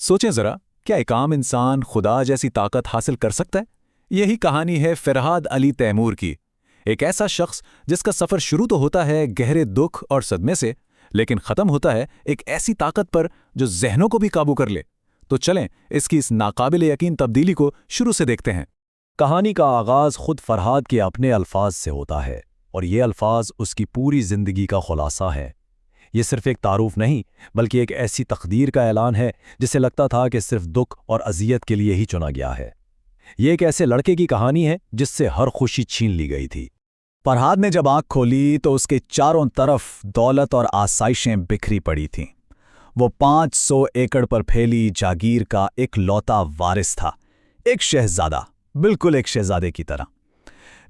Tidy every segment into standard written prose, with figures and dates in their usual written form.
سوچیں ذرا، کیا ایک عام انسان خدا جیسی طاقت حاصل کر سکتا ہے؟ یہی کہانی ہے فرہاد علی تیمور کی، ایک ایسا شخص جس کا سفر شروع تو ہوتا ہے گہرے دکھ اور صدمے سے، لیکن ختم ہوتا ہے ایک ایسی طاقت پر جو ذہنوں کو بھی قابو کر لے۔ تو چلیں اس کی اس ناقابل یقین تبدیلی کو شروع سے دیکھتے ہیں۔ کہانی کا آغاز خود فرہاد کے اپنے الفاظ سے ہوتا ہے، اور یہ الفاظ اس کی پوری زندگی کا خلاصہ ہے۔ یہ صرف ایک تعارف نہیں، بلکہ ایک ایسی تقدیر کا اعلان ہے جسے لگتا تھا کہ صرف دکھ اور اذیت کے لیے ہی چنا گیا ہے۔ یہ ایک ایسے لڑکے کی کہانی ہے جس سے ہر خوشی چھین لی گئی تھی۔ فرہاد نے جب آنکھ کھولی تو اس کے چاروں طرف دولت اور آسائشیں بکھری پڑی تھیں۔ وہ 500 ایکڑ پر پھیلی جاگیر کا ایک لوتا وارث تھا، ایک شہزادہ، بالکل ایک شہزادے کی طرح۔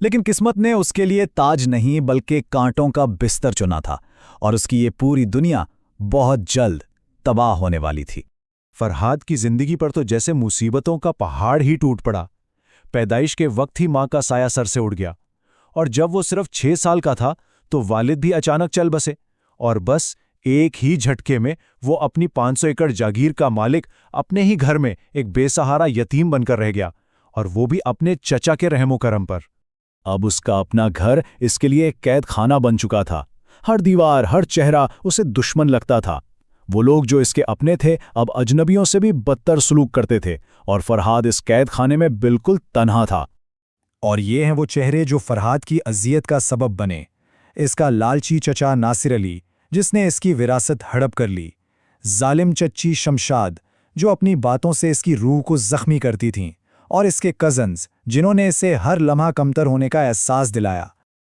لیکن قسمت نے اس کے لیے تاج نہیں بلکہ کانٹوں کا بستر چنا تھا، اور اس کی یہ پوری دنیا بہت جلد تباہ ہونے والی تھی۔ فرہاد کی زندگی پر تو جیسے مصیبتوں کا پہاڑ ہی ٹوٹ پڑا۔ پیدائش کے وقت ہی ماں کا سایہ سر سے اڑ گیا، اور جب وہ صرف 6 سال کا تھا تو والد بھی اچانک چل بسے، اور بس ایک ہی جھٹکے میں وہ اپنی 500 ایکڑ جاگیر کا مالک اپنے ہی گھر میں ایک بے سہارا یتیم بن کر رہ گیا، اور وہ بھی اپنے چچا کے رحم و کرم پر۔ اب اس کا اپنا گھر اس کے لیے ایک قید خانہ بن چکا تھا۔ ہر دیوار، ہر چہرہ اسے دشمن لگتا تھا۔ وہ لوگ جو اس کے اپنے تھے اب اجنبیوں سے بھی بدتر سلوک کرتے تھے، اور فرہاد اس قید خانے میں بالکل تنہا تھا۔ اور یہ ہیں وہ چہرے جو فرہاد کی اذیت کا سبب بنے۔ اس کا لالچی چچا ناصر علی، جس نے اس کی وراثت ہڑپ کر لی۔ ظالم چچی شمشاد، جو اپنی باتوں سے اس کی روح کو زخمی کرتی تھیں، اور اس کے کزنز، جنہوں نے اسے ہر لمحہ کمتر ہونے کا احساس دلایا۔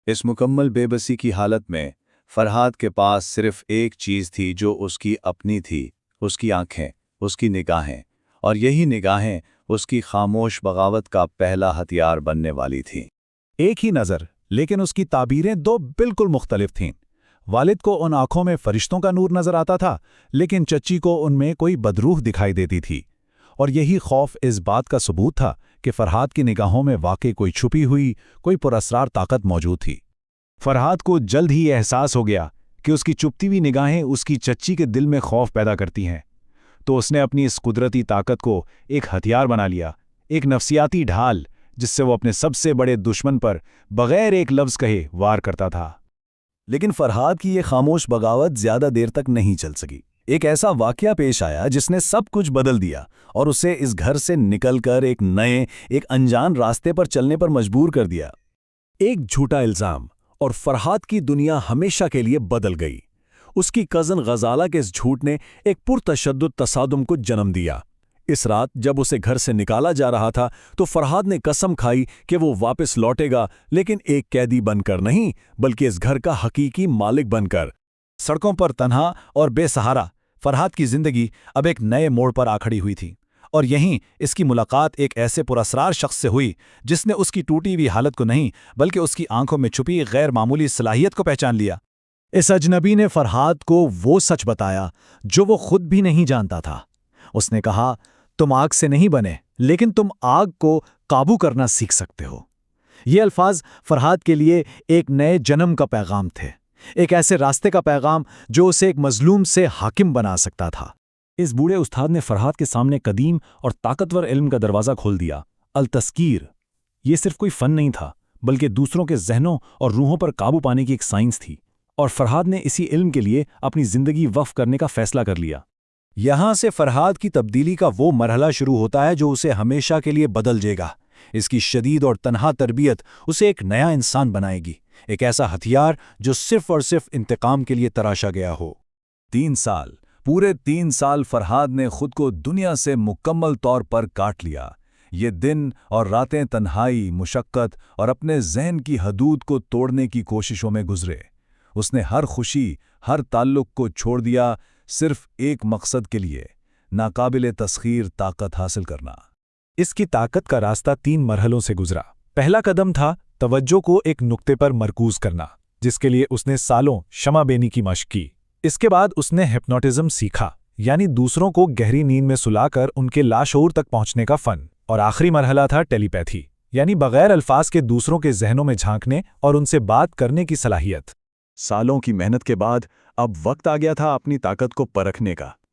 اس مکمل بے بسی کی حالت میں فرہاد کے پاس صرف ایک چیز تھی جو اس کی اپنی تھی، اس کی آنکھیں، اس کی نگاہیں، اور یہی نگاہیں اس کی خاموش بغاوت کا پہلا ہتھیار بننے والی تھیں۔ ایک ہی نظر، لیکن اس کی تعبیریں دو بالکل مختلف تھیں۔ والد کو ان آنکھوں میں فرشتوں کا نور نظر آتا تھا، لیکن چچی کو ان میں کوئی بدروح دکھائی دیتی تھی، اور یہی خوف اس بات کا ثبوت تھا کہ فرہاد کی نگاہوں میں واقعی کوئی چھپی ہوئی، کوئی پراسرار طاقت موجود تھی۔ فرہاد کو جلد ہی احساس ہو گیا کہ اس کی چپتی ہوئی نگاہیں اس کی چچی کے دل میں خوف پیدا کرتی ہیں، تو اس نے اپنی اس قدرتی طاقت کو ایک ہتھیار بنا لیا، ایک نفسیاتی ڈھال جس سے وہ اپنے سب سے بڑے دشمن پر بغیر ایک لفظ کہے وار کرتا تھا۔ لیکن فرہاد کی یہ خاموش بغاوت زیادہ دیر تک نہیں چل سکی۔ ایک ایسا واقعہ پیش آیا جس نے سب کچھ بدل دیا، اور اسے اس گھر سے نکل کر ایک نئے، ایک انجان راستے پر چلنے پر مجبور کر دیا۔ ایک جھوٹا الزام، اور فرہاد کی دنیا ہمیشہ کے لیے بدل گئی۔ اس کی کزن غزالہ کے اس جھوٹ نے ایک پرتشدد تصادم کو جنم دیا۔ اس رات جب اسے گھر سے نکالا جا رہا تھا تو فرہاد نے قسم کھائی کہ وہ واپس لوٹے گا، لیکن ایک قیدی بن کر نہیں، بلکہ اس گھر کا حقیقی مالک بن کر۔ سڑکوں پر تنہا اور بے سہارا فرہاد کی زندگی اب ایک نئے موڑ پر آ کھڑی ہوئی تھی، اور یہیں اس کی ملاقات ایک ایسے پراسرار شخص سے ہوئی جس نے اس کی ٹوٹی ہوئی حالت کو نہیں بلکہ اس کی آنکھوں میں چھپی غیر معمولی صلاحیت کو پہچان لیا۔ اس اجنبی نے فرہاد کو وہ سچ بتایا جو وہ خود بھی نہیں جانتا تھا۔ اس نے کہا، تم آگ سے نہیں بنے، لیکن تم آگ کو قابو کرنا سیکھ سکتے ہو۔ یہ الفاظ فرہاد کے لیے ایک نئے جنم کا پیغام تھے، ایک ایسے راستے کا پیغام جو اسے ایک مظلوم سے حاکم بنا سکتا تھا۔ اس بوڑھے استاد نے فرہاد کے سامنے قدیم اور طاقتور علم کا دروازہ کھول دیا، التذکیر۔ یہ صرف کوئی فن نہیں تھا، بلکہ دوسروں کے ذہنوں اور روحوں پر قابو پانے کی ایک سائنس تھی، اور فرہاد نے اسی علم کے لیے اپنی زندگی وقف کرنے کا فیصلہ کر لیا۔ یہاں سے فرہاد کی تبدیلی کا وہ مرحلہ شروع ہوتا ہے جو اسے ہمیشہ کے لیے بدل جائے گا۔ اس کی شدید اور تنہا تربیت اسے ایک نیا انسان بنائے گی، ایک ایسا ہتھیار جو صرف اور صرف انتقام کے لیے تراشا گیا ہو۔ 3 سال، پورے 3 سال فرہاد نے خود کو دنیا سے مکمل طور پر کاٹ لیا۔ یہ دن اور راتیں تنہائی، مشقت اور اپنے ذہن کی حدود کو توڑنے کی کوششوں میں گزرے۔ اس نے ہر خوشی، ہر تعلق کو چھوڑ دیا، صرف ایک مقصد کے لیے، ناقابل تسخیر طاقت حاصل کرنا۔ اس کی طاقت کا راستہ 3 مرحلوں سے گزرا۔ پہلا قدم تھا توجہ کو ایک نقطے پر مرکوز کرنا، جس کے لیے اس نے سالوں شمع بینی کی مشق کی۔ اس کے بعد اس نے ہپنوٹزم سیکھا، یعنی دوسروں کو گہری نیند میں سلا کر ان کے لاشعور تک پہنچنے کا فن۔ اور آخری مرحلہ تھا ٹیلی پیتھی، یعنی بغیر الفاظ کے دوسروں کے ذہنوں میں جھانکنے اور ان سے بات کرنے کی صلاحیت۔ سالوں کی محنت کے بعد اب وقت آ گیا تھا اپنی طاقت کو پرکھنے کا۔